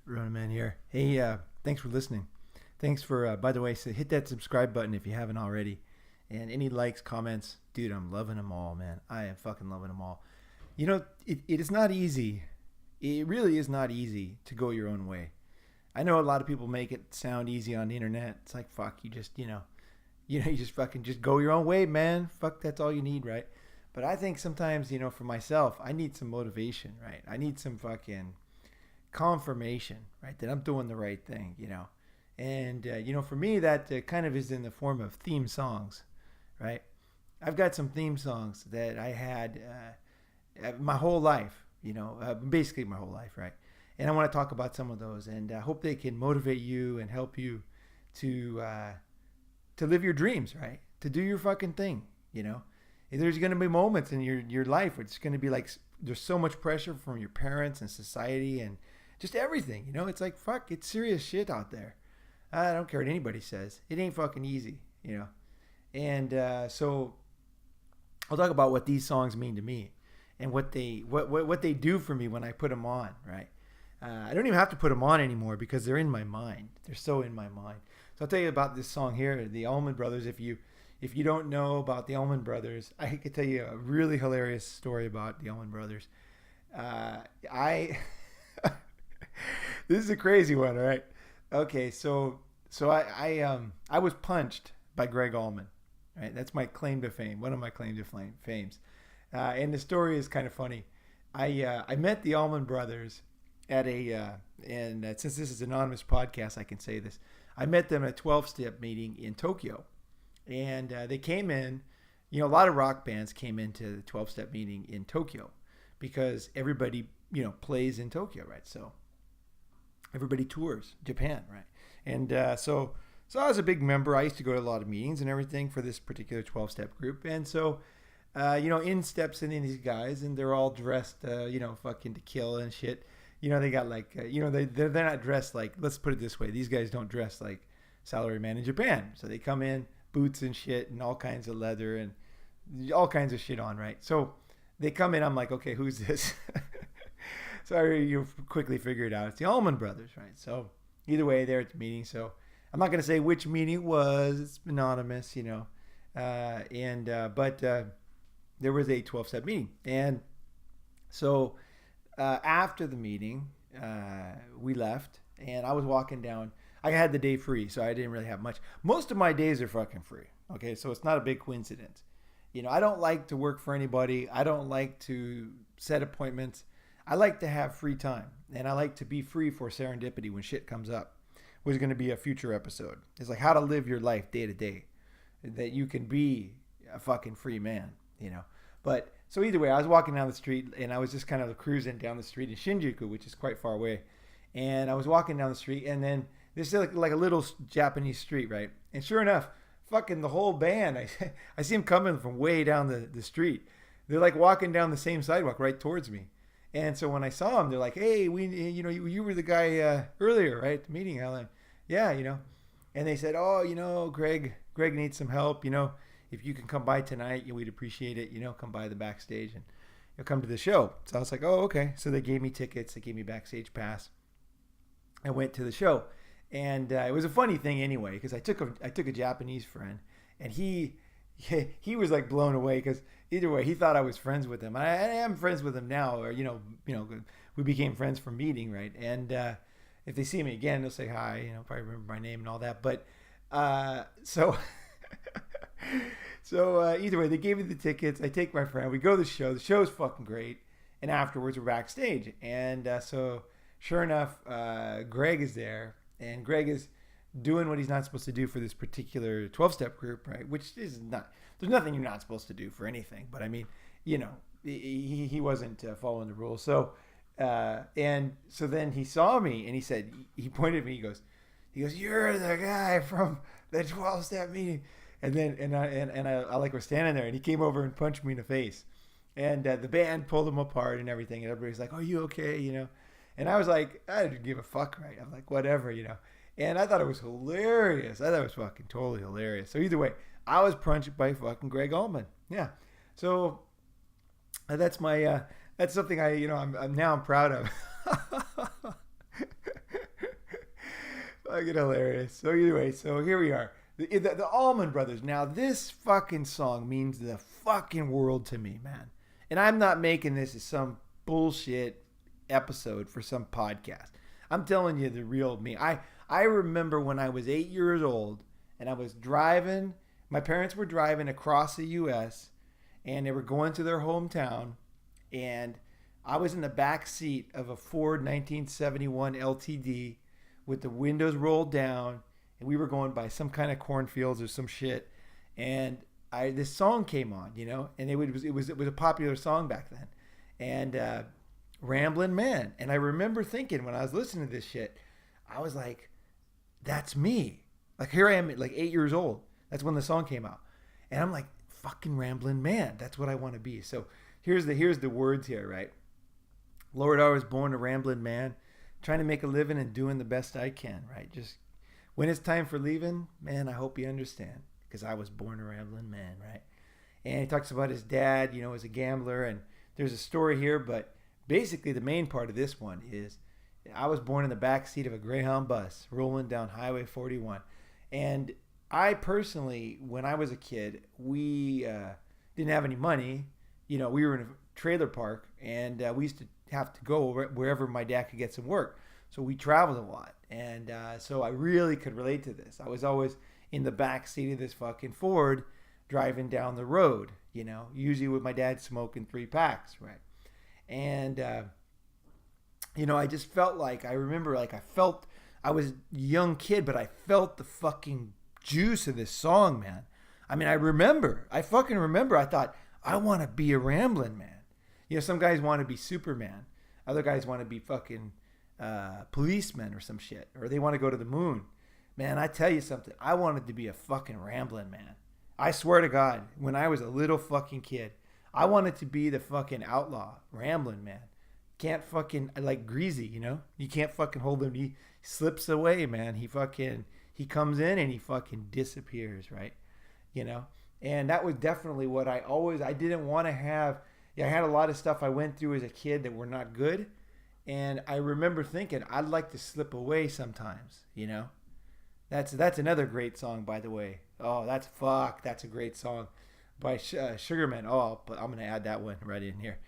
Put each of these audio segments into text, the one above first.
Ronin Man here. Hey, thanks for listening. Thanks for, by the way, so hit that subscribe button if you haven't already. And any likes, comments, dude, I'm loving them all, man. I am fucking loving them all. You know, it is not easy. It really is not easy to go your own way. I know a lot of people make it sound easy on the internet. It's like, fuck, you just, you just fucking just go your own way, man. Fuck, that's all you need, right? But I think sometimes, for myself, I need some motivation, right? I need some fucking confirmation, right, that I'm doing the right thing. And, for me, that kind of is in the form of theme songs, right? I've got some theme songs that I had my whole life, basically my whole life, right? And I want to talk about some of those, and I hope they can motivate you and help you to live your dreams, right? To do your fucking thing. There's going to be moments in your life where it's going to be like there's so much pressure from your parents and society and just everything. It's like, fuck, it's serious shit out there. I don't care what anybody says. It ain't fucking easy. And so I'll talk about what these songs mean to me and what they do for me when I put them on, right? I don't even have to put them on anymore because they're in my mind. They're so in my mind. So I'll tell you about this song here, the Allman Brothers. If you don't know about the Allman Brothers, I could tell you a really hilarious story about the Allman Brothers. This is a crazy one, all right? Okay, so I was punched by Greg Allman, right? That's my claim to fame, one of my claim to fames. And the story is kind of funny. I met the Allman Brothers at and since this is an anonymous podcast, I can say this. I met them at a 12-step meeting in Tokyo. And they came in, a lot of rock bands came into the 12-step meeting in Tokyo because everybody, plays in Tokyo, right? So everybody tours Japan, right? And so I was a big member. I used to go to a lot of meetings and everything for this particular 12-step group. And so, in steps in these guys, and they're all dressed, fucking to kill and shit. They got like, they're not dressed like, let's put it this way. These guys don't dress like salaryman in Japan. So they come in, boots and shit and all kinds of leather and all kinds of shit on, right? So they come in, I'm like, okay, who's this? So you quickly figure it out. It's the Allman Brothers, right? So either way, they're at the meeting. So I'm not going to say which meeting it was. It's anonymous, but there was a 12-step meeting. And so after the meeting, we left and I was walking down. I had the day free, so I didn't really have much. Most of my days are fucking free, okay? So it's not a big coincidence. I don't like to work for anybody. I don't like to set appointments. I like to have free time, and I like to be free for serendipity when shit comes up, which is going to be a future episode. It's like how to live your life day to day, that you can be a fucking free man, But so either way, I was walking down the street, and I was just kind of cruising down the street in Shinjuku, which is quite far away. And I was walking down the street, and then this is like a little Japanese street, right? And sure enough, fucking the whole band, I see them coming from way down the street. They're like walking down the same sidewalk right towards me. And so when I saw them, they're like, hey, you were the guy earlier, right? At the meeting. I'm like, yeah, And they said, oh, Greg needs some help. If you can come by tonight, we'd appreciate it. Come by the backstage and you'll come to the show. So I was like, oh, okay. So they gave me tickets. They gave me backstage pass. I went to the show. And it was a funny thing anyway, because I took a Japanese friend, and he was like blown away because either way he thought I was friends with him. I am friends with him now, or we became friends from meeting, right? And if they see me again, they'll say hi, probably remember my name and all that. But so either way, they gave me the tickets. I take my friend. We go to the show. The show's fucking great, and afterwards we're backstage, and so sure enough, Greg is there. And Greg is doing what he's not supposed to do for this particular 12-step group, right? Which is not, there's nothing you're not supposed to do for anything. But I mean, he wasn't following the rules. So, and so then he saw me and he pointed at me, he goes, you're the guy from the 12-step meeting. And then, I like was standing there and he came over and punched me in the face. And the band pulled him apart and everything. And everybody's like, are you okay? And I was like, I didn't give a fuck, right? I'm like, whatever, And I thought it was hilarious. I thought it was fucking totally hilarious. So either way, I was punched by fucking Greg Allman. Yeah. So that's my that's something I'm proud of. Fucking hilarious. So anyway, so here we are. The Allman Brothers. Now this fucking song means the fucking world to me, man. And I'm not making this as some bullshit episode for some podcast. I'm telling you the real me. I remember when I was 8 years old and I was driving. My parents were driving across the U.S. and they were going to their hometown, and I was in the back seat of a Ford 1971 LTD with the windows rolled down, and we were going by some kind of cornfields or some shit, and this song came on, and it was a popular song back then, and Ramblin Man. And I remember thinking when I was listening to this shit, I was like, that's me. Like, here I am at like 8 years old. That's when the song came out, and I'm like, fucking Ramblin' Man. That's what I want to be. So here's the words here, right? Lord, I was born a rambling man, trying to make a living and doing the best I can, right? Just when it's time for leaving, man, I hope you understand, because I was born a rambling man, right? And he talks about his dad, as a gambler, and there's a story here, but basically the main part of this one is I was born in the back seat of a Greyhound bus rolling down Highway 41, and I personally, when I was a kid, we didn't have any money. We were in a trailer park, and we used to have to go wherever my dad could get some work. So we traveled a lot, and so I really could relate to this. I was always in the back seat of this fucking Ford driving down the road, usually with my dad smoking 3 packs, right? And, I just felt like, I remember like I was a young kid, but I felt the fucking juice of this song, man. I mean, I fucking remember, I thought, I want to be a Ramblin' Man. Some guys want to be Superman. Other guys want to be fucking policemen or some shit. Or they want to go to the moon. Man, I tell you something. I wanted to be a fucking Ramblin' Man. I swear to God, when I was a little fucking kid, I wanted to be the fucking outlaw, Ramblin' Man. Can't fucking, like Greasy, You can't fucking hold him. He slips away, man. He comes in and he fucking disappears, right? And that was definitely what I didn't want to have. I had a lot of stuff I went through as a kid that were not good. And I remember thinking, I'd like to slip away sometimes, That's another great song, by the way. Oh, that's a great song by Sugarman. Oh, but I'm going to add that one right in here.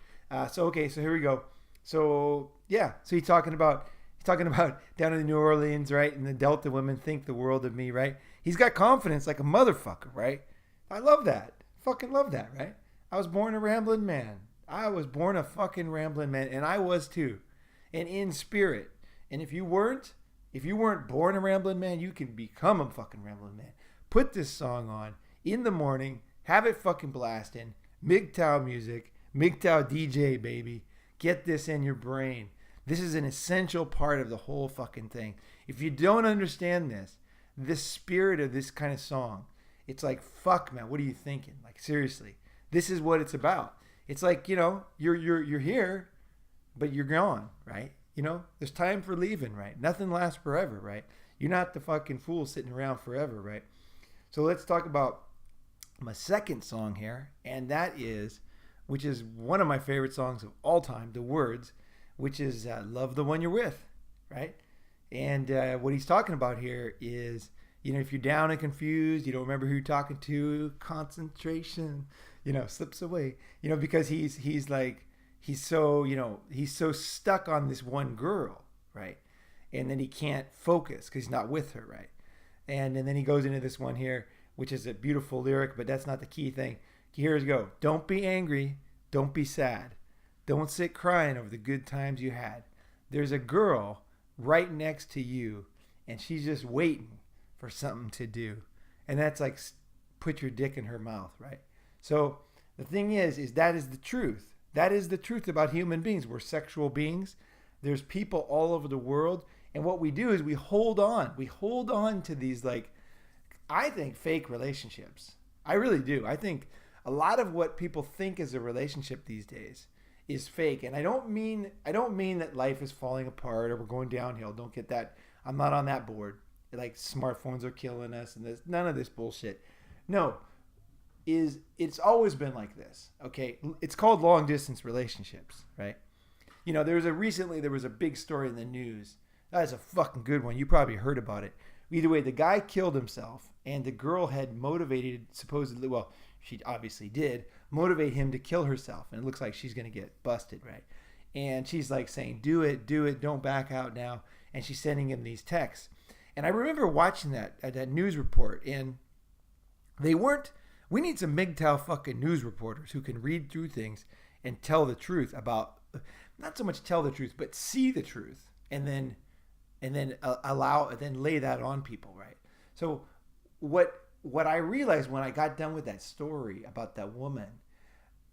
So here we go. So, yeah. So he's talking about down in New Orleans, right? And the Delta women think the world of me, right? He's got confidence like a motherfucker, right? I love that. Fucking love that, right? I was born a Ramblin' Man. I was born a fucking Ramblin' Man, and I was too. And in spirit. And if you weren't born a Ramblin' Man, you can become a fucking Ramblin' Man. Put this song on in the morning, have it fucking blasting. MGTOW music, MGTOW DJ, baby. Get this in your brain. This is an essential part of the whole fucking thing. If you don't understand this spirit of this kind of song, it's like, fuck, man, what are you thinking? Like, seriously, this is what it's about. It's like, you're here, but you're gone, right? There's time for leaving, right? Nothing lasts forever, right? You're not the fucking fool sitting around forever, right? So let's talk about my second song here, and that is, which is one of my favorite songs of all time, The Words, which is Love the One You're With, right? And what he's talking about here is, if you're down and confused, you don't remember who you're talking to, concentration, slips away, because he's so stuck on this one girl, right? And then he can't focus because he's not with her, right? And then he goes into this one here, which is a beautiful lyric, but that's not the key thing. Here's go. Don't be angry. Don't be sad. Don't sit crying over the good times you had. There's a girl right next to you, and she's just waiting for something to do. And that's like, put your dick in her mouth, right? So the thing is that is the truth. That is the truth about human beings. We're sexual beings. There's people all over the world. And what we do is we hold on. We hold on to these, like, I think, fake relationships. I really do. I think a lot of what people think is a relationship these days is fake. And I don't mean that life is falling apart or we're going downhill. Don't get that. I'm not on that board. Like, smartphones are killing us and there's none of this bullshit. No. It's always been like this. Okay? It's called long distance relationships, right? There was a big story in the news That's a fucking good one. You probably heard about it. Either way, the guy killed himself, and the girl had motivated, supposedly, well, she obviously did, motivate him to kill herself. And it looks like she's going to get busted, right? And she's like saying, do it, don't back out now. And she's sending him these texts. And I remember watching that news report, and they weren't, we need some MGTOW fucking news reporters who can read through things and tell the truth about, not so much tell the truth, but see the truth, and then lay that on people, right? So what I realized when I got done with that story about that woman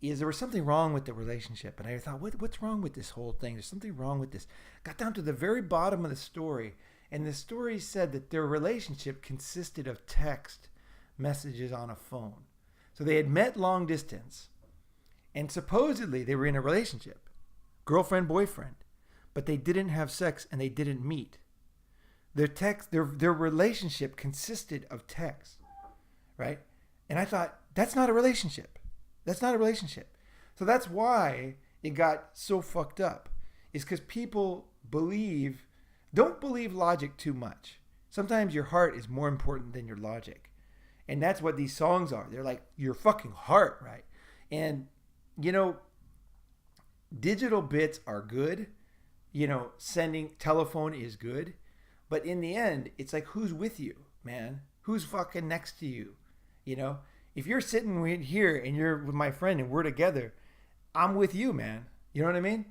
is there was something wrong with the relationship. And I thought, what's wrong with this whole thing? There's something wrong with this. Got down to the very bottom of the story, and the story said that their relationship consisted of text messages on a phone. So they had met long distance, and supposedly they were in a relationship, girlfriend, boyfriend, but they didn't have sex and they didn't meet. Their relationship consisted of text, right? And I thought, that's not a relationship. That's not a relationship. So that's why it got so fucked up, is because people don't believe logic too much. Sometimes your heart is more important than your logic. And that's what these songs are. They're like your fucking heart, right? And, digital bits are good. Sending telephone is good. But in the end, it's like, who's with you, man? Who's fucking next to you? If you're sitting here and you're with my friend and we're together, I'm with you, man. You know what I mean?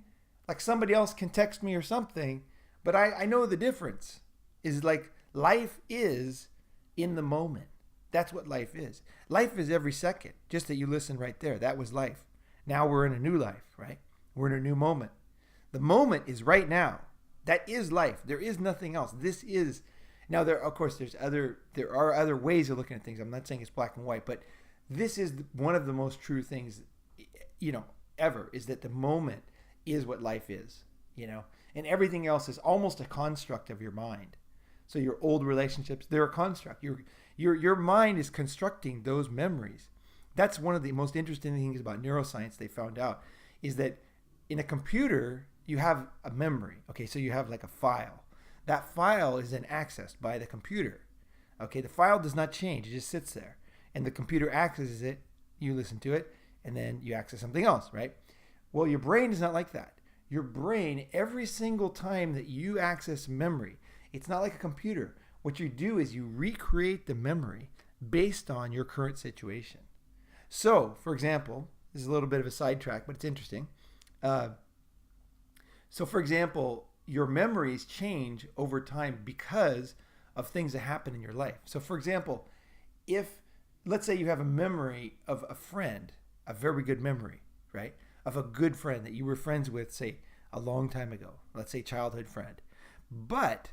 Like somebody else can text me or something, but I know the difference. Is like life is in the moment. That's what life is. Life is every second. Just that you listen right there. That was life. Now we're in a new life, right? We're in a new moment. The moment is right now. That is life. There is nothing else. This is now. There are other ways of looking at things. I'm not saying it's black and white, but this is one of the most true things, ever, is that the moment is what life is, and everything else is almost a construct of your mind. So your old relationships, they're a construct. Your mind is constructing those memories. That's one of the most interesting things about neuroscience they found out, is that in a computer, you have a memory. Okay, so you have like a file. That file is then accessed by the computer. Okay, the file does not change. It just sits there. And the computer accesses it, you listen to it, and then you access something else, right? Well, your brain is not like that. Your brain, every single time that you access memory, it's not like a computer. What you do is you recreate the memory based on your current situation. So, for example, this is a little bit of a sidetrack, but it's interesting. So, for example, your memories change over time because of things that happen in your life. So, for example, let's say you have a memory of a friend, a very good memory, right? Of a good friend that you were friends with, say, a long time ago. Let's say childhood friend. But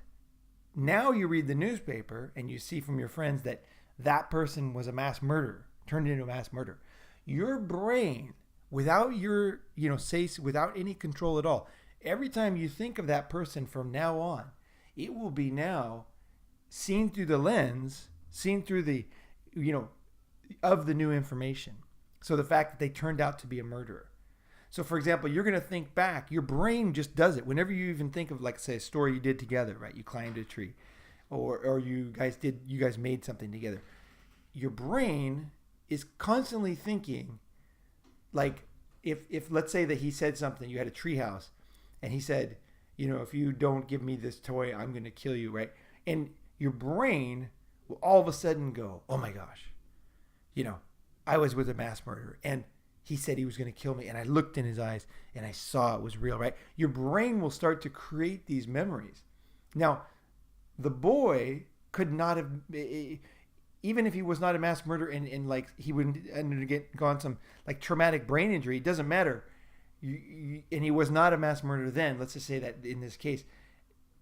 now you read the newspaper and you see from your friends that that person was a mass murderer, turned into a mass murderer. Your brain, without without any control at all, every time you think of that person from now on, it will be now seen through the lens, seen through the, of the new information. So the fact that they turned out to be a murderer. So for example, you're going to think back, your brain just does it. Whenever you even think of, like, say, a story you did together, right? You climbed a tree, or you guys made something together. Your brain is constantly thinking, like, if let's say that he said something, you had a tree house, and he said, if you don't give me this toy, I'm going to kill you, right? And your brain will all of a sudden go, oh my gosh, I was with a mass murderer, and he said he was going to kill me, and I looked in his eyes, and I saw it was real, right? Your brain will start to create these memories. Now, the boy could not have, even if he was not a mass murderer, and like he wouldn't gone some like traumatic brain injury, it doesn't matter. And he was not a mass murderer then, let's just say that in this case,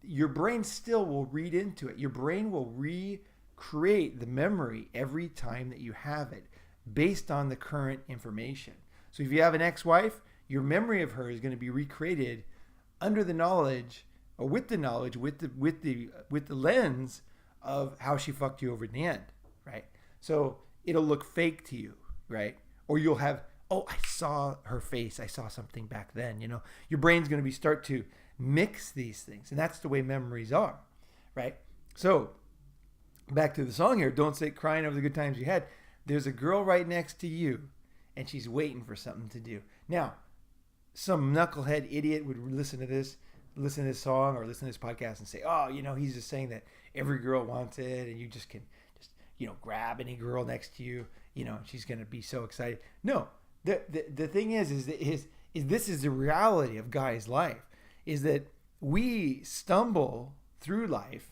your brain still will read into it. Your brain will recreate the memory every time that you have it based on the current information. So if you have an ex-wife, your memory of her is going to be recreated under the knowledge, or with the knowledge, with the lens of how she fucked you over in the end, right? So it'll look fake to you, right? Or you'll have, oh, I saw her face. I saw something back then, Your brain's going to start to mix these things. And that's the way memories are, right? So back to the song here, don't say crying over the good times you had. There's a girl right next to you and she's waiting for something to do. Now, some knucklehead idiot would listen to this song or listen to this podcast and say, oh, he's just saying that every girl wants it and you just can just, grab any girl next to you, and she's going to be so excited. No, the thing is this is the reality of guys' life, is that we stumble through life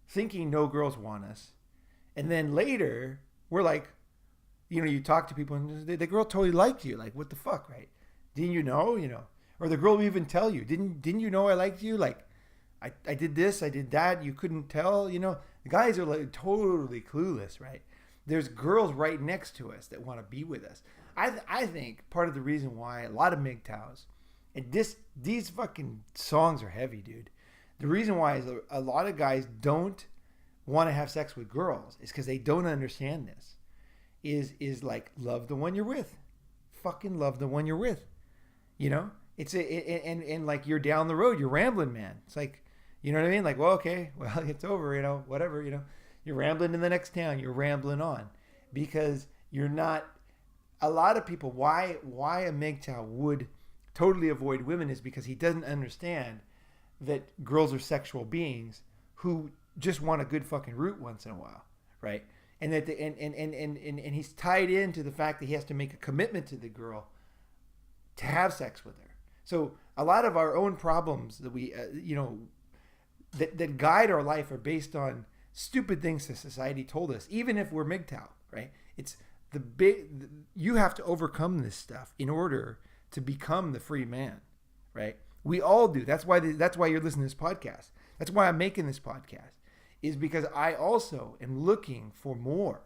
thinking no girls want us. And then later we're like, you talk to people and the girl totally liked you. Like, what the fuck, right? Didn't you know, or the girl will even tell you, didn't you know I liked you? Like, I did this, I did that. You couldn't tell, The guys are like totally clueless, right? There's girls right next to us that want to be with us. I think part of the reason why a lot of MGTOWs, and these fucking songs are heavy, dude. The reason why is a lot of guys don't want to have sex with girls is because they don't understand this. Is like, love the one you're with. Fucking love the one you're with. It's and like, you're down the road, you're Ramblin Man. It's like, you know what I mean? Like, well, okay, well, it's over, whatever, you're rambling in the next town, you're rambling on, because you're not. A lot of people, why a MGTOW would totally avoid women is because he doesn't understand that girls are sexual beings who just want a good fucking root once in a while, right? And that and he's tied into the fact that he has to make a commitment to the girl to have sex with her. So a lot of our own problems that we that guide our life are based on stupid things that society told us, even if we're MGTOW, right? It's you have to overcome this stuff in order to become the free man, right? We all do. That's why you're listening to this podcast. That's why I'm making this podcast, is because I also am looking for more.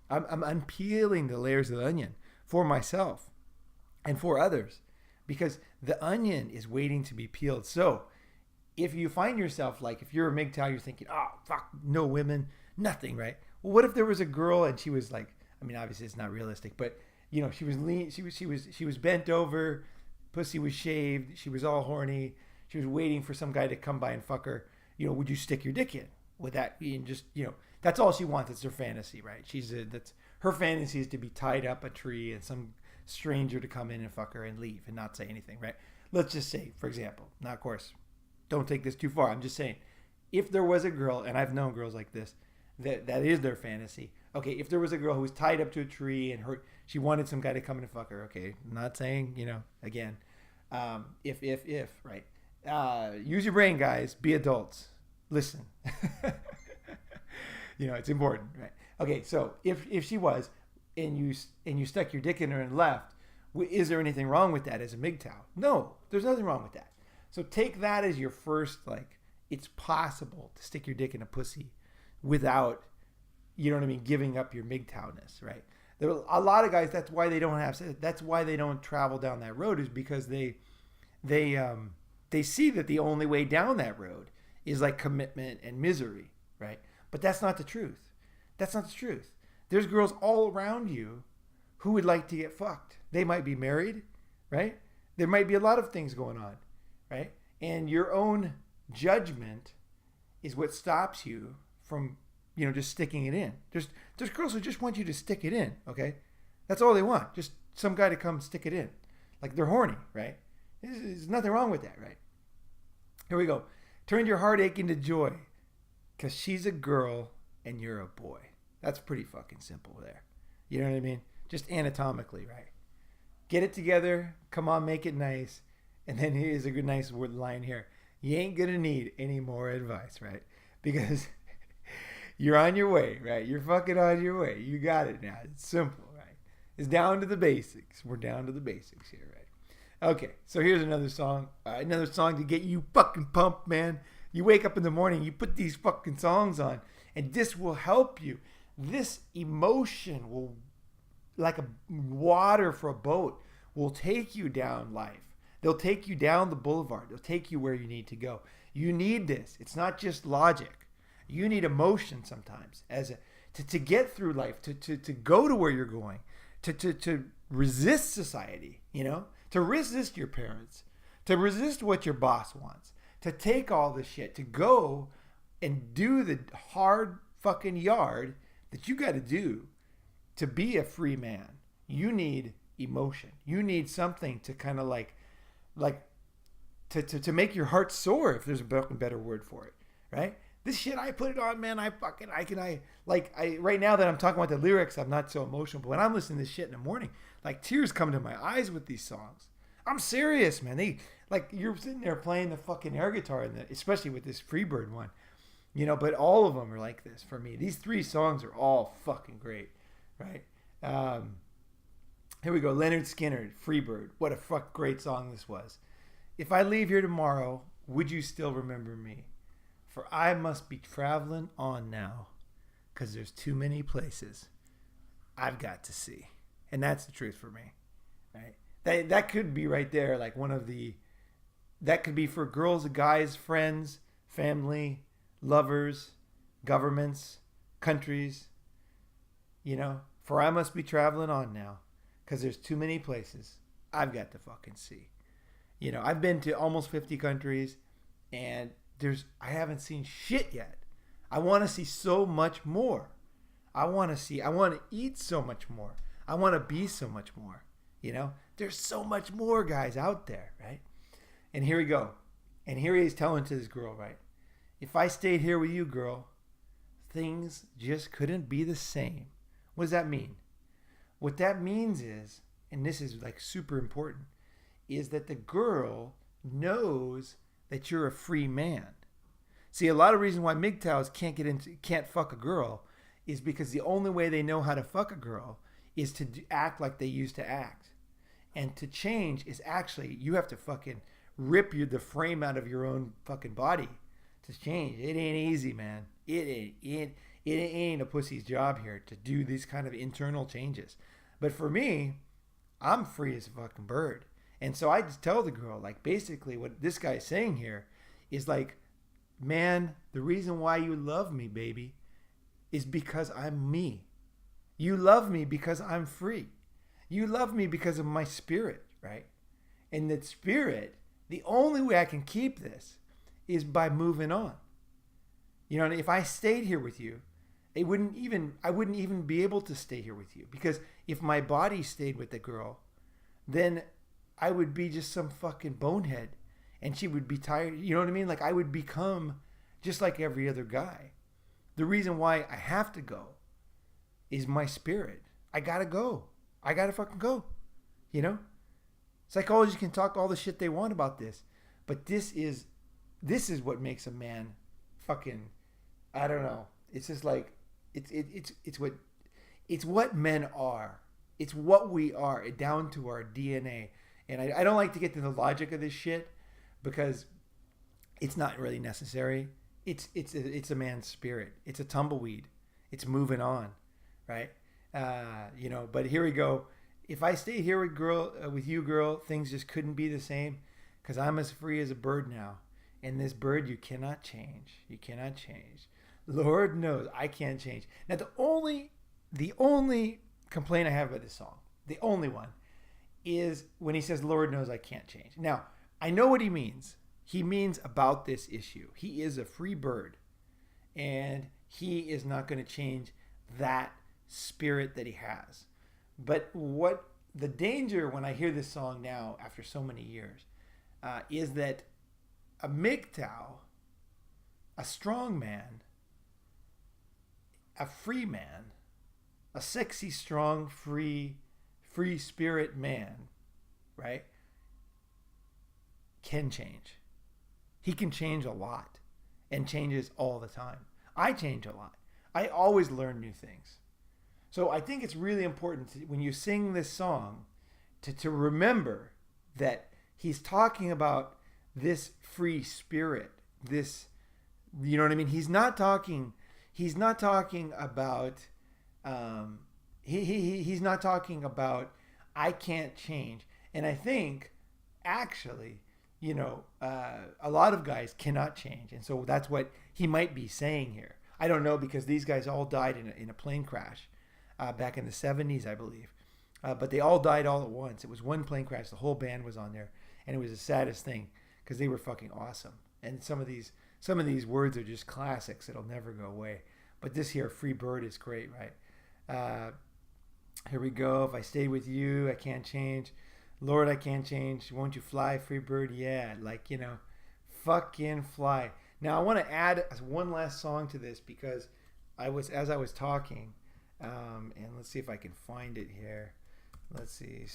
I'm unpeeling the layers of the onion for myself and for others, because the onion is waiting to be peeled. So if you find yourself, like, if you're a MGTOW, you're thinking, oh, fuck, no women, nothing, right? Well, what if there was a girl and she was like, I mean, obviously it's not realistic, but she was lean, she was bent over, pussy was shaved, she was all horny, she was waiting for some guy to come by and fuck her. Would you stick your dick in? Would that be just, that's all she wants. It's her fantasy, right? That's her fantasy, is to be tied up a tree and some stranger to come in and fuck her and leave and not say anything, right? Let's just say, for example, now of course, don't take this too far. I'm just saying, if there was a girl, and I've known girls like this, that is their fantasy. Okay, if there was a girl who was tied up to a tree and she wanted some guy to come in and fuck her. Okay, I'm not saying, again, if, right? Use your brain, guys. Be adults. Listen. It's important, right? Okay, so if she was, and you stuck your dick in her and left, is there anything wrong with that as a MGTOW? No, there's nothing wrong with that. So take that as your first, like, it's possible to stick your dick in a pussy without, giving up your MGTOWness, right? There are a lot of guys, that's why they don't travel down that road, is because they see that the only way down that road is like commitment and misery, right? But that's not the truth. That's not the truth. There's girls all around you who would like to get fucked. They might be married, right? There might be a lot of things going on, right? And your own judgment is what stops you from, just sticking it in. There's girls who just want you to stick it in, okay? That's all they want. Just some guy to come stick it in. Like, they're horny, right? There's nothing wrong with that, right? Here we go. Turn your heartache into joy, because she's a girl and you're a boy. That's pretty fucking simple there. You know what I mean? Just anatomically, right? Get it together. Come on, make it nice. And then here's a good, nice line here. You ain't going to need any more advice, right? Because you're on your way, right? You're fucking on your way. You got it now. It's simple, right? It's down to the basics. We're down to the basics here, right? Okay, so here's another song. Another song to get you fucking pumped, man. You wake up in the morning, you put these fucking songs on, and this will help you. This emotion will, like a water for a boat, will take you down life. They'll take you down the boulevard. They'll take you where you need to go. You need this. It's not just logic. You need emotion sometimes to get through life, to go to where you're going, to resist society, to resist your parents, to resist what your boss wants, to take all this shit, to go and do the hard fucking yard that you got to do to be a free man. You need emotion. You need something to kind of like to make your heart soar, if there's a better word for it, right? This shit, I put it on, man. Right now that I'm talking about the lyrics, I'm not so emotional. But when I'm listening to this shit in the morning, like tears come to my eyes with these songs. I'm serious, man. You're sitting there playing the fucking air guitar, especially with this Freebird one, but all of them are like this for me. These 3 songs are all fucking great, right? Here we go. Leonard Skinner, Freebird. What a great song this was. If I leave here tomorrow, would you still remember me? For I must be traveling on now, because there's too many places I've got to see. And that's the truth for me, right? That could be right there, like that could be for girls, guys, friends, family, lovers, governments, countries, for I must be traveling on now, because there's too many places I've got to fucking see. I've been to almost 50 countries, and I haven't seen shit yet. I want to see so much more. I want to eat so much more. I want to be so much more. There's so much more guys out there, right? And here we go. And here he is telling to this girl, right? If I stayed here with you, girl, things just couldn't be the same. What does that mean? What that means is, and this is like super important, is that the girl knows that you're a free man. See, a lot of reasons why MGTOWs can't fuck a girl is because the only way they know how to fuck a girl is to act like they used to act. And to change is actually, you have to fucking rip the frame out of your own fucking body to change. It ain't easy, man. It ain't a pussy's job here to do these kind of internal changes. But for me, I'm free as a fucking bird. And so I just tell the girl, like, basically what this guy is saying here is like, man, the reason why you love me, baby, is because I'm me. You love me because I'm free. You love me because of my spirit, right? And that spirit, the only way I can keep this is by moving on. If I stayed here with you, I wouldn't even be able to stay here with you, because if my body stayed with the girl, then I would be just some fucking bonehead, and she would be tired. You know what I mean? Like, I would become just like every other guy. The reason why I have to go is my spirit. I gotta go. I gotta fucking go. Psychology can talk all the shit they want about this, but this is what makes a man fucking, I don't know. It's just like, it's what men are. It's what we are, down to our DNA. And I don't like to get to the logic of this shit, because it's not really necessary. It's a man's spirit. It's a tumbleweed. It's moving on, right? But here we go. If I stay here with you, girl, things just couldn't be the same, because I'm as free as a bird now. And this bird, you cannot change. You cannot change. Lord knows I can't change. Now, the only complaint I have about this song, the only one, is when he says, Lord knows I can't change. Now, I know what he means. He means about this issue. He is a free bird, and he is not going to change that spirit that he has. But what the danger when I hear this song now, after so many years, is that a MGTOW, a strong man, a free man, a sexy, strong, free spirit man, right, can change. He can change a lot, and changes all the time. I change a lot. I always learn new things. So I think it's really important when you sing this song to remember that he's talking about this free spirit, this, you know what I mean? He's not talking about he's not talking about I can't change. And I think actually, a lot of guys cannot change. And so that's what he might be saying here. I don't know, because these guys all died in a plane crash back in the 70s, I believe. But they all died all at once. It was one plane crash. The whole band was on there. And it was the saddest thing, because they were fucking awesome. And some of these words are just classics that'll never go away. But this here, Free Bird, is great, right? Here we go. If I stay with you, I can't change. Lord, I can't change. Won't you fly, Free Bird? Yeah, like, fucking fly. Now, I want to add one last song to this because as I was talking, and let's see if I can find it here. Let's see.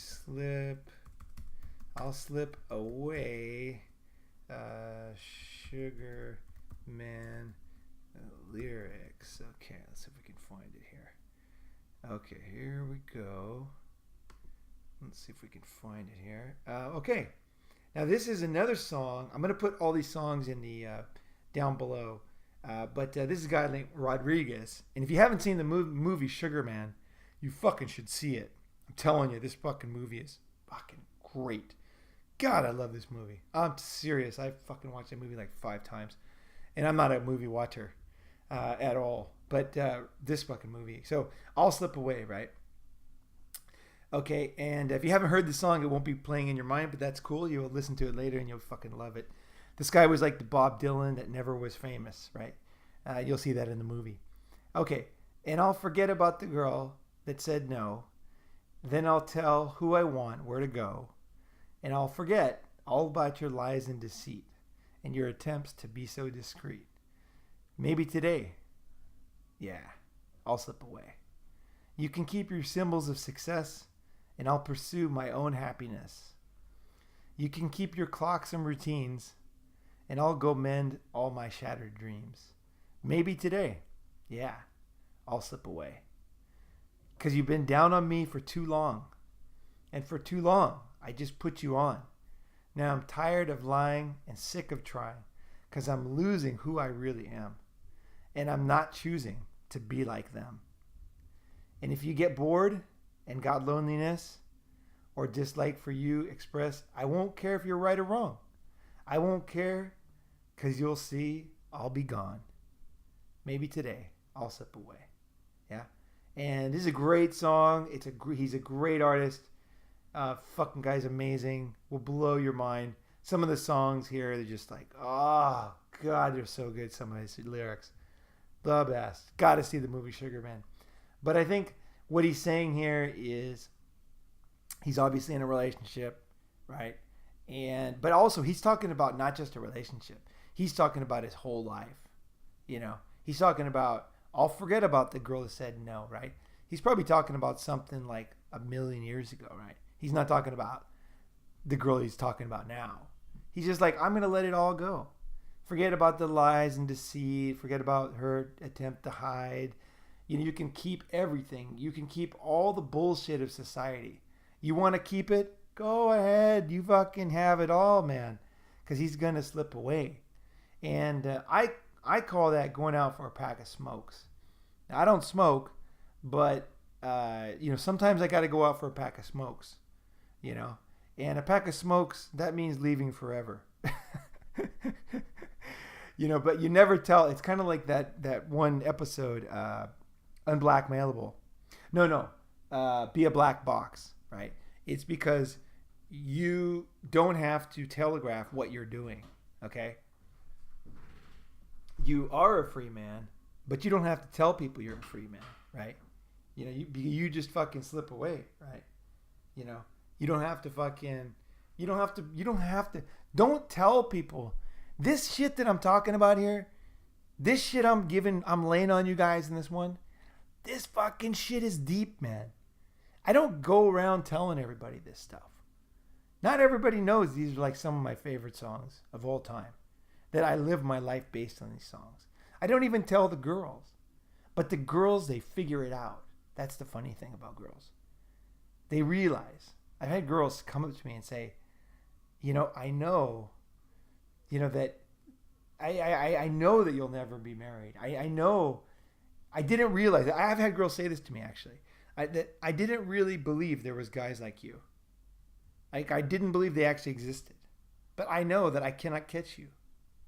I'll slip away. Sugar Man lyrics. Okay, let's see if we can find it here. Okay, here we go. Let's see if we can find it here. Okay, now this is another song. I'm going to put all these songs in the down below. But this is a guy named Rodriguez. And if you haven't seen the movie Sugar Man, you fucking should see it. I'm telling you, this fucking movie is fucking great. God, I love this movie. I'm serious. I fucking watched that movie like 5 times. And I'm not a movie watcher at all. But this fucking movie. So I'll slip away, right? Okay, and if you haven't heard the song, it won't be playing in your mind, but that's cool. You'll listen to it later and you'll fucking love it. This guy was like the Bob Dylan that never was famous, right? You'll see that in the movie. Okay, and I'll forget about the girl that said no. Then I'll tell who I want, where to go. And I'll forget all about your lies and deceit and your attempts to be so discreet. Maybe today, yeah, I'll slip away. You can keep your symbols of success and I'll pursue my own happiness. You can keep your clocks and routines and I'll go mend all my shattered dreams. Maybe today, yeah, I'll slip away. 'Cause you've been down on me for too long. And for too long, I just put you on. Now I'm tired of lying and sick of trying. 'Cause I'm losing who I really am. And I'm not choosing to be like them. And if you get bored and got loneliness or dislike for you expressed, I won't care if you're right or wrong. I won't care 'cause you'll see I'll be gone. Maybe today I'll slip away. Yeah. And this is a great song. He's a great artist. Fucking guy's amazing. Will blow your mind. Some of the songs here, they're just like, oh God, they're so good. Some of his lyrics. The best. Gotta see the movie Sugar Man. But I think what he's saying here is he's obviously in a relationship, right? But also he's talking about not just a relationship. He's talking about his whole life. He's talking about, I'll forget about the girl that said no, right? He's probably talking about something like 1,000,000 years ago, right? He's not talking about the girl he's talking about now. He's just like, I'm going to let it all go. Forget about the lies and deceit. Forget about her attempt to hide. You can keep everything. You can keep all the bullshit of society. You want to keep it? Go ahead. You fucking have it all, man. Because he's going to slip away. And I call that going out for a pack of smokes. Now, I don't smoke, but, sometimes I got to go out for a pack of smokes, And a pack of smokes, that means leaving forever. But you never tell. It's kind of like that one episode, Unblackmailable. No. Be a black box, right? It's because you don't have to telegraph what you're doing, okay? You are a free man, but you don't have to tell people you're a free man, right? You just fucking slip away, right? You don't have to fucking, don't tell people this shit that I'm talking about here, this shit I'm laying on you guys in this one, this fucking shit is deep, man. I don't go around telling everybody this stuff. Not everybody knows these are like some of my favorite songs of all time. That I live my life based on these songs. I don't even tell the girls. But the girls, they figure it out. That's the funny thing about girls. They realize. I've had girls come up to me and say, I know, that I know that you'll never be married. I know. I didn't realize. I've had girls say this to me, actually. That I didn't really believe there was guys like you. Like, I didn't believe they actually existed. But I know that I cannot catch you.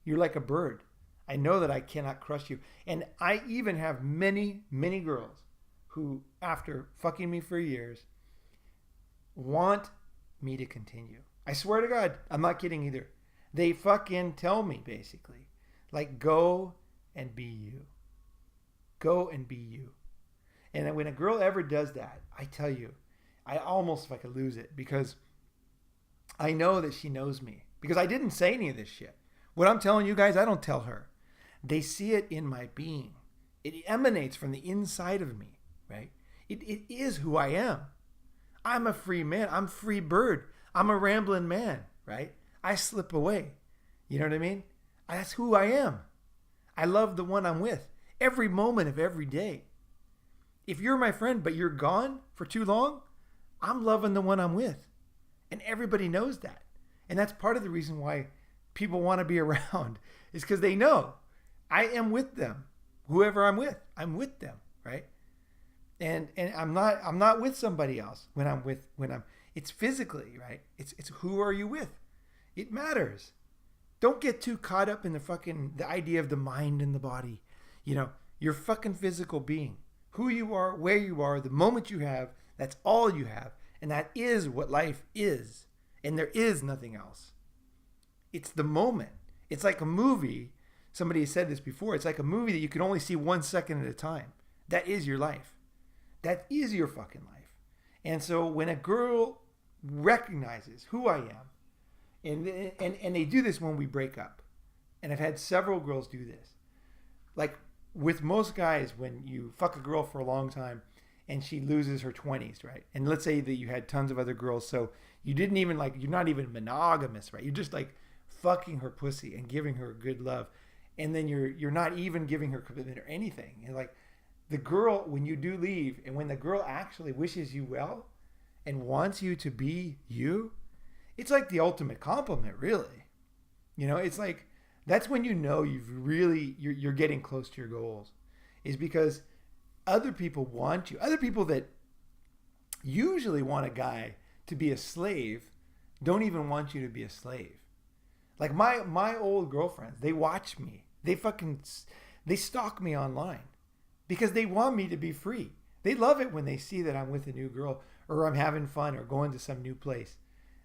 You're like a bird. I know that I cannot crush you. And I even have many, many girls who, after fucking me for years, want me to continue. I swear to God, I'm not kidding either. They fucking tell me basically, like, go and be you. Go and be you. And when a girl ever does that, I tell you, I almost if I could lose it because I know that she knows me because I didn't say any of this shit. What I'm telling you guys, I don't tell her. They see it in my being. It emanates from the inside of me, right? It is who I am. I'm a free man. I'm free bird. I'm a rambling man, right? I slip away. You know what I mean? That's who I am. I love the one I'm with every moment of every day. If you're my friend, but you're gone for too long, I'm loving the one I'm with. And everybody knows that. And that's part of the reason why people want to be around is because they know I am with them. Whoever I'm with them, right? And I'm not with somebody else it's physically, right? It's who are you with? It matters. Don't get too caught up in the idea of the mind and the body. You know, your fucking physical being. Who you are, where you are, the moment you have, that's all you have. And that is what life is. And there is nothing else. It's the moment. It's like a movie. Somebody said this before. It's like a movie that you can only see 1 second at a time. That is your life. That is your fucking life. And so when a girl recognizes who I am, and they do this when we break up, and I've had several girls do this. Like with most guys, when you fuck a girl for a long time and she loses her 20s, right? And let's say that you had tons of other girls, so you didn't even you're not even monogamous, right? You're just like fucking her pussy and giving her good love. And then you're not even giving her commitment or anything. And like the girl, when you do leave, and when the girl actually wishes you well and wants you to be you, it's like the ultimate compliment, really. You know, it's like that's when you know you're getting close to your goals, is because other people want you. Other people that usually want a guy to be a slave don't even want you to be a slave. Like my old girlfriends, they watch me. They stalk me online because they want me to be free. They love it when they see that I'm with a new girl or I'm having fun or going to some new place.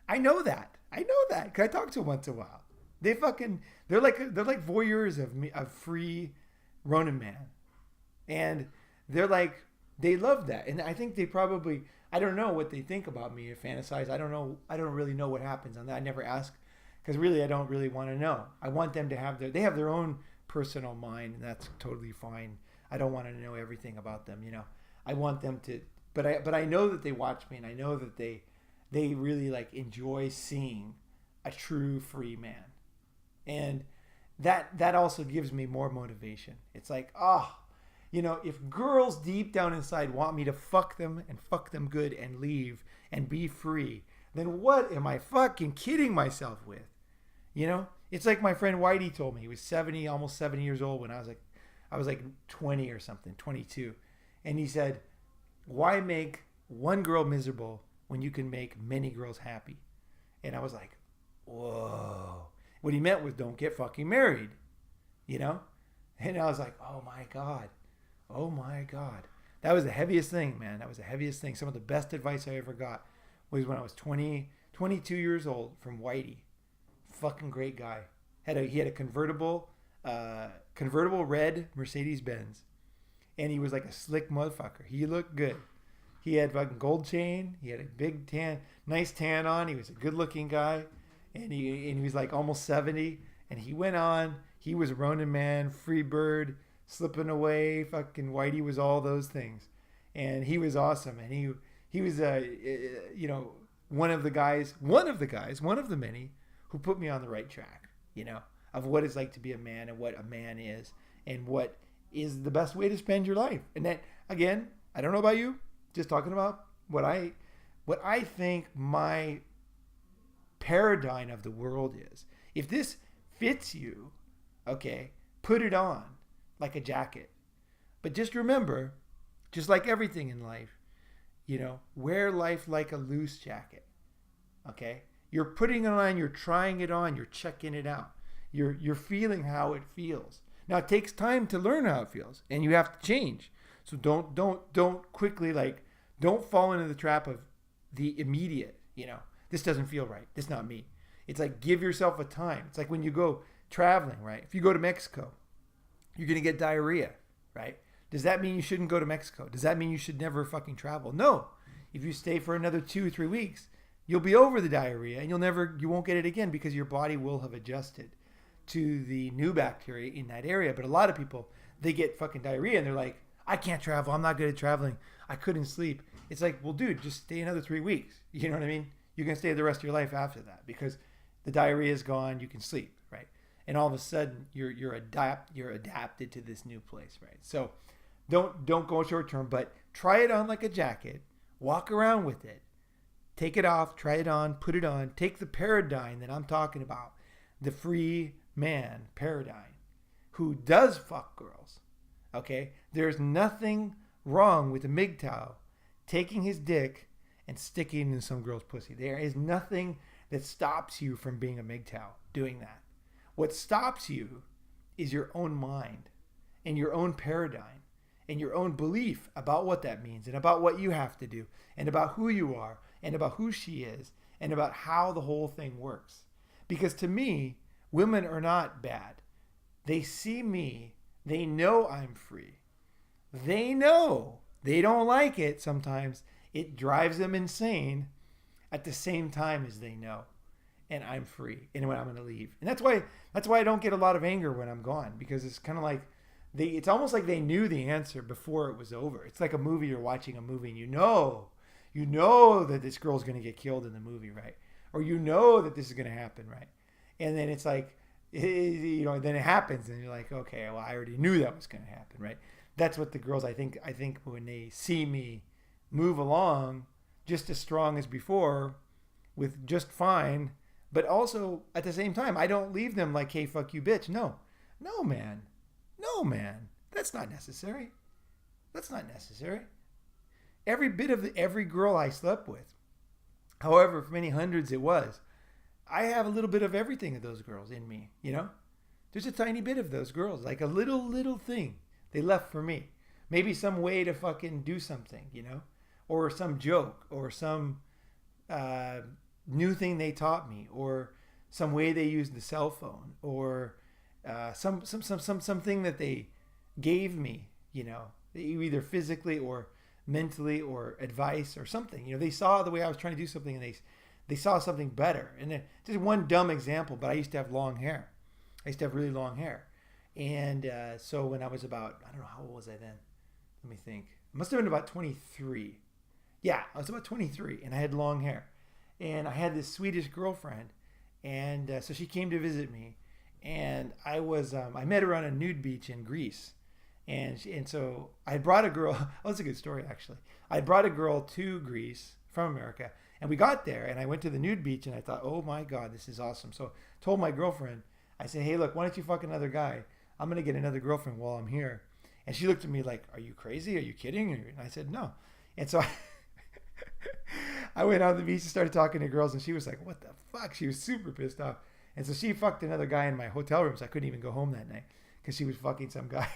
I know that. Cause I talk to them once in a while. They're like voyeurs of me, of free Ronin Man. And they love that. And I think they probably, I don't know what they think about me or fantasize. I don't really know what happens on that. I never ask because really I don't really want to know. I want them to have they have their own personal mind, and that's totally fine. I don't want to know everything about them, you know. I want them to, but I know that they watch me, and I know that they really enjoy seeing a true free man. And that also gives me more motivation. It's like, you know, if girls deep down inside want me to fuck them and fuck them good and leave and be free, then what am I fucking kidding myself with? You know, it's like my friend Whitey told me. He was 70, almost 70 years old when I was like 20 or something, 22. And he said, why make one girl miserable when you can make many girls happy? And I was like, whoa. What he meant was don't get fucking married, you know? And I was like, oh my God. That was the heaviest thing, man. That was the heaviest thing. Some of the best advice I ever got was when I was 22 years old from Whitey. Fucking great guy. He had a convertible red Mercedes-Benz. And he was like a slick motherfucker. He looked good. He had fucking gold chain. He had a big nice tan on. He was a good looking guy. And he was like almost 70. And he went on. He was Ronin Man, free bird, slipping away. Fucking Whitey was all those things. And he was awesome. And he was you know, one of the many who put me on the right track, you know, of what it's like to be a man and what a man is and what is the best way to spend your life. And that, again, I don't know about you, just talking about what I think my paradigm of the world is. If this fits you, okay, put it on like a jacket. But just remember, just like everything in life, you know, wear life like a loose jacket, okay? You're putting it on, you're trying it on, you're checking it out. You're feeling how it feels. Now it takes time to learn how it feels, and you have to change. So don't quickly don't fall into the trap of the immediate, you know, this doesn't feel right. This is not me. It's like, give yourself a time. It's like when you go traveling, right? If you go to Mexico, you're going to get diarrhea, right? Does that mean you shouldn't go to Mexico? Does that mean you should never fucking travel? No. If you stay for another 2 or 3 weeks, you'll be over the diarrhea and you won't get it again because your body will have adjusted to the new bacteria in that area. But a lot of people, they get fucking diarrhea and they're like, I can't travel. I'm not good at traveling. I couldn't sleep. It's like, well, dude, just stay another 3 weeks. You know what I mean? You can stay the rest of your life after that because the diarrhea is gone. You can sleep, right? And all of a sudden, you're adapted to this new place, right? So don't go short term, but try it on like a jacket. Walk around with it. Take it off. Try it on. Put it on. Take the paradigm that I'm talking about, the free man paradigm, who does fuck girls. Okay, there's nothing wrong with a MGTOW taking his dick and sticking in some girl's pussy. There is nothing that stops you from being a MGTOW doing that. What stops you is your own mind and your own paradigm and your own belief about what that means and about what you have to do and about who you are and about who she is and about how the whole thing works. Because to me, women are not bad. They see me. They know I'm free. They know. They don't like it sometimes. It drives them insane at the same time as they know. And I'm free. And when I'm going to leave. And that's why I don't get a lot of anger when I'm gone. Because it's kind of like, it's almost like they knew the answer before it was over. It's like a movie, you're watching a movie and you know that this girl's going to get killed in the movie, right? Or you know that this is going to happen, right? And then it's like, then it happens and you're like, okay, well, I already knew that was going to happen, right? That's what the girls, I think when they see me move along just as strong as before with just fine, but also at the same time, I don't leave them like, hey, fuck you, bitch. No, man. That's not necessary. Every bit of every girl I slept with, however many hundreds it was, I have a little bit of everything of those girls in me, you know? There's a tiny bit of those girls, like a little thing they left for me. Maybe some way to fucking do something, you know? Or some joke, or some new thing they taught me, or some way they used the cell phone, or something that they gave me, you know, either physically or mentally or advice or something. You know, they saw the way I was trying to do something and they saw something better. And then just one dumb example, but I used to have long hair. I used to have really long hair. And so when I was about, I don't know, how old was I then? Let me think. I must have been about 23. Yeah, I was about 23 and I had long hair. And I had this Swedish girlfriend. And so she came to visit me. And I met her on a nude beach in Greece. And so I brought a girl. Oh, that's a good story, actually. I brought a girl to Greece from America. And we got there and I went to the nude beach and I thought, oh my God, this is awesome. So I told my girlfriend, I said, hey, look, why don't you fuck another guy? I'm going to get another girlfriend while I'm here. And she looked at me like, are you crazy? Are you kidding? And I said, no. And so I went on the beach and started talking to girls and she was like, what the fuck? She was super pissed off. And so she fucked another guy in my hotel room, so I couldn't even go home that night because she was fucking some guy.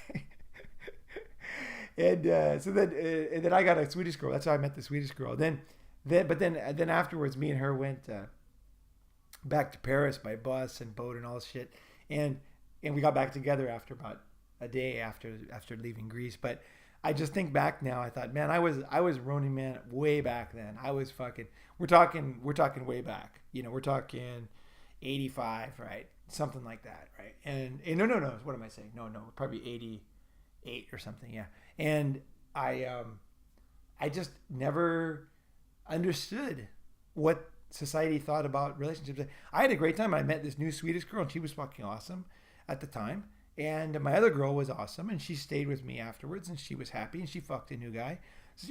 And then I got a Swedish girl. That's how I met the Swedish girl. Then afterwards, me and her went back to Paris by bus and boat and all this shit. And we got back together after about a day after leaving Greece. But I just think back now. I thought, man, I was Ronin Man way back then. I was fucking. We're talking way back. You know, we're talking 85, right? Something like that, right? And no. What am I saying? No, probably 88 or something. Yeah. And I just never understood what society thought about relationships. I had a great time. I met this new Swedish girl and she was fucking awesome at the time. And my other girl was awesome and she stayed with me afterwards and she was happy and she fucked a new guy. So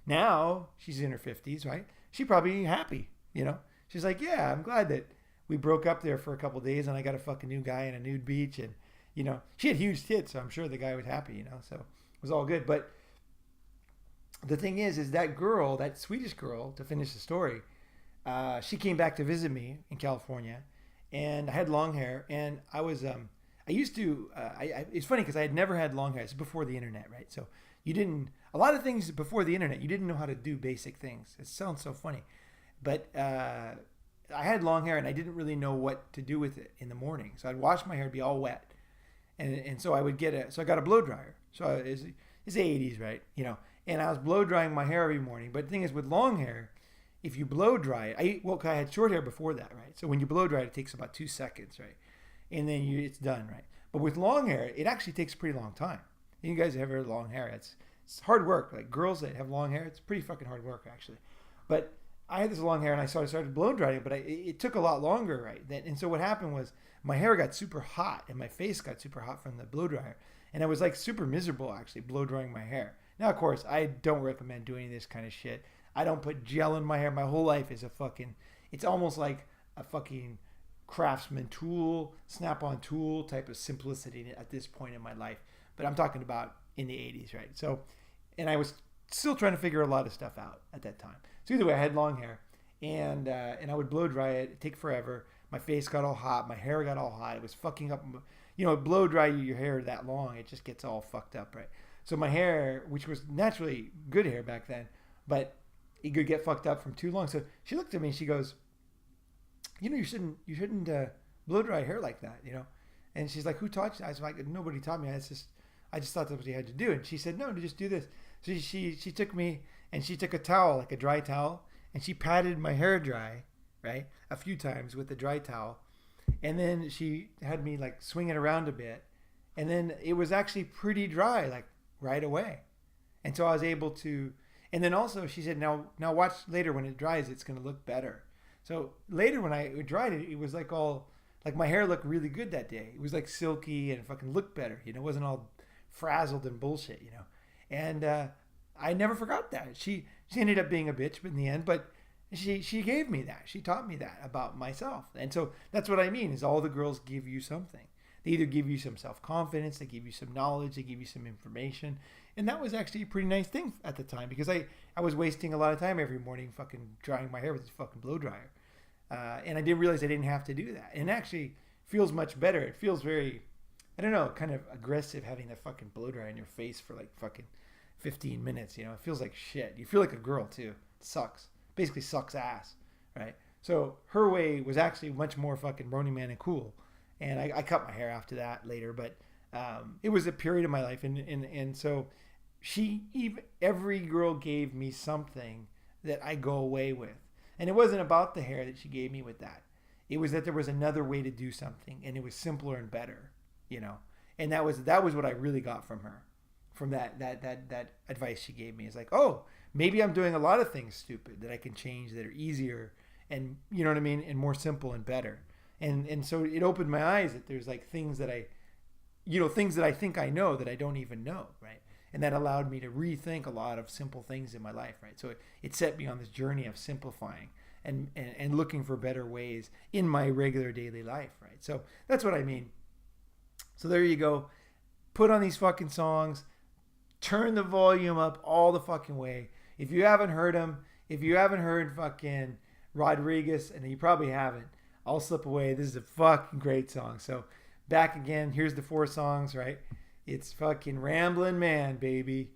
now she's in her 50s, right? She probably happy, you know? She's like, yeah, I'm glad that we broke up there for a couple of days and I got to fuck a new guy in a nude beach. And, you know, she had huge tits, so I'm sure the guy was happy, you know? So it was all good. But the thing is that girl, that Swedish girl, to finish the story, she came back to visit me in California, and I had long hair, and I was, I used to, it's funny because I had never had long hair. It's before the internet, right? So a lot of things before the internet, you didn't know how to do basic things. It sounds so funny. But I had long hair and I didn't really know what to do with it in the morning. So I'd wash my hair, it'd be all wet. And so I would I got a blow dryer. So it's the 80s, right? You know, and I was blow drying my hair every morning. But the thing is, with long hair, if you blow dry it, I had short hair before that, right? So when you blow dry it takes about 2 seconds, right? And then it's done, right? But with long hair, it actually takes a pretty long time. You guys have very long hair. It's hard work. Like girls that have long hair, it's pretty fucking hard work, actually. But I had this long hair and I started blow drying it, but it took a lot longer, right? And so what happened was my hair got super hot and my face got super hot from the blow dryer. And I was like super miserable, actually, blow drying my hair. Now, of course, I don't recommend doing this kind of shit. I don't put gel in my hair. My whole life is it's almost like a fucking Craftsman tool, snap-on tool type of simplicity at this point in my life. But I'm talking about in the 80s, right? So, and I was still trying to figure a lot of stuff out at that time. So either way, I had long hair, and I would blow dry it. It'd take forever. My face got all hot. My hair got all hot. It was fucking up. You know, blow dry your hair that long, it just gets all fucked up, right? So my hair, which was naturally good hair back then, but it could get fucked up from too long. So she looked at me and she goes, you know, you shouldn't blow dry hair like that, you know? And she's like, who taught you? I was like, nobody taught me. I just thought that's what you had to do. And she said, no, just do this. So she took me and she took a towel, like a dry towel, and she patted my hair dry, right? A few times with the dry towel. And then she had me like swing it around a bit. And then it was actually pretty dry, like right away. And so I was able to, and then also she said, now watch later when it dries, it's going to look better. So later when I dried it, it was like my hair looked really good that day. It was like silky and fucking looked better. You know, it wasn't all frazzled and bullshit, you know. And I never forgot that. She ended up being a bitch in the end, but she gave me that. She taught me that about myself. And so that's what I mean is all the girls give you something. They either give you some self-confidence, they give you some knowledge, they give you some information. And that was actually a pretty nice thing at the time because I was wasting a lot of time every morning fucking drying my hair with this fucking blow dryer. And I didn't realize I didn't have to do that. And it actually feels much better. It feels very, I don't know, kind of aggressive having that fucking blow dryer in your face for like fucking 15 minutes, you know. It feels like shit. You feel like a girl too. It sucks. Basically sucks ass, right? So her way was actually much more fucking Ronin Man and cool. And I cut my hair after that later, but it was a period of my life. And so every girl gave me something that I go away with. And it wasn't about the hair that she gave me with that. It was that there was another way to do something and it was simpler and better, you know? And that was what I really got from her, from that advice she gave me. It's like, oh, maybe I'm doing a lot of things stupid that I can change that are easier and, you know what I mean? And more simple and better. And so it opened my eyes that there's like things that I think I know that I don't even know, right? And that allowed me to rethink a lot of simple things in my life, right? So it set me on this journey of simplifying and looking for better ways in my regular daily life, right? So that's what I mean. So there you go. Put on these fucking songs. Turn the volume up all the fucking way. If you haven't heard them, if you haven't heard fucking Rodriguez, and you probably haven't, I'll Slip Away. This is a fucking great song. So back again. Here's the 4 songs, right? It's fucking Ramblin Man, baby.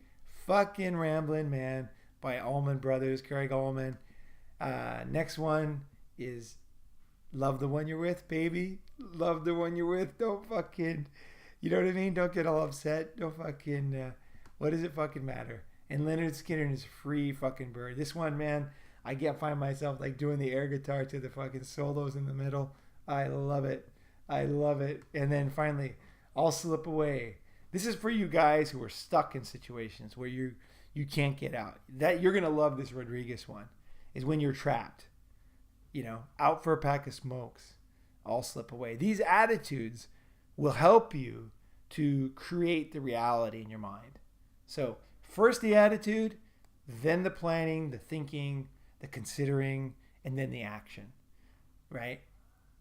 Fucking Ramblin Man by Allman Brothers, Craig Allman. Next one is Love the One You're With, baby. Love the one you're with. Don't fucking, you know what I mean? Don't get all upset. Don't fucking, what does it fucking matter? And Leonard Skinner is Free Fucking Bird. This one, man, I can't find myself like doing the air guitar to the fucking solos in the middle. I love it. I love it. And then finally, I'll Slip Away. This is for you guys who are stuck in situations where you can't get out. That you're gonna love this Rodriguez one. Is when you're trapped, you know, out for a pack of smokes. I'll slip away. These attitudes will help you to create the reality in your mind. So first the attitude, then the planning, the thinking, the considering, and then the action, right?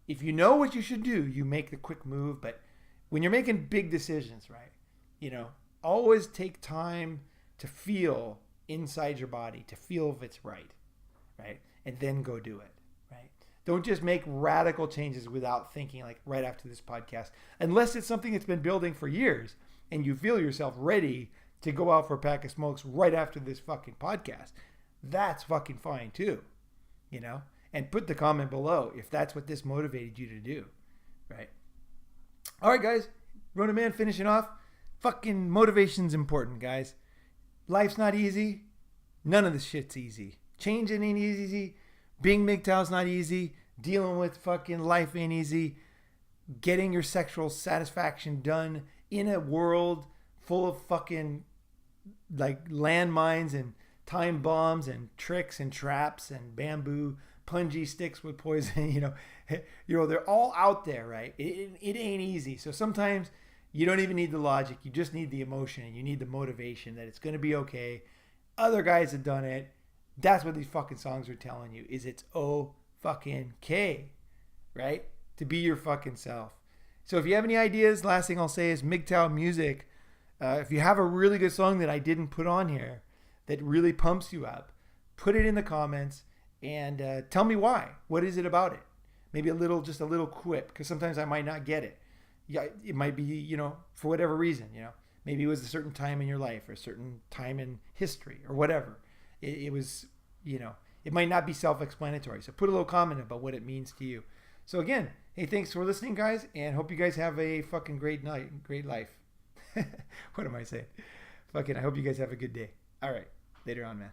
If you know what you should do, you make the quick move. But when you're making big decisions, right, you know, always take time to feel inside your body, to feel if it's right, and then go do it, right? Don't just make radical changes without thinking, like right after this podcast, unless it's something that's been building for years and you feel yourself ready to go out for a pack of smokes right after this fucking podcast. That's fucking fine too, you know? and put the comment below if that's what this motivated you to do, right? All right, guys. Ronin Man finishing off. Fucking motivation's important, guys. Life's not easy. None of this shit's easy. Changing ain't easy. Being MGTOW's not easy. Dealing with fucking life ain't easy. Getting your sexual satisfaction done in a world full of fucking like landmines and time bombs and tricks and traps and bamboo punji sticks with poison, they're all out there, right? It ain't easy. So sometimes you don't even need the logic. You just need the emotion and you need the motivation that it's going to be okay. Other guys have done it. That's what these fucking songs are telling you, is it's fucking K, right? To be your fucking self. So if you have any ideas, last thing I'll say is MGTOW music. If you have a really good song that I didn't put on here that really pumps you up, put it in the comments and tell me why. What is it about it? Maybe just a little quip, because sometimes I might not get it. Yeah, it might be, for whatever reason, maybe it was a certain time in your life or a certain time in history or whatever. It was, it might not be self-explanatory. So put a little comment about what it means to you. So again, hey, thanks for listening, guys, and hope you guys have a fucking great night, great life. What am I saying? Fucking, I hope you guys have a good day. All right, later on, man.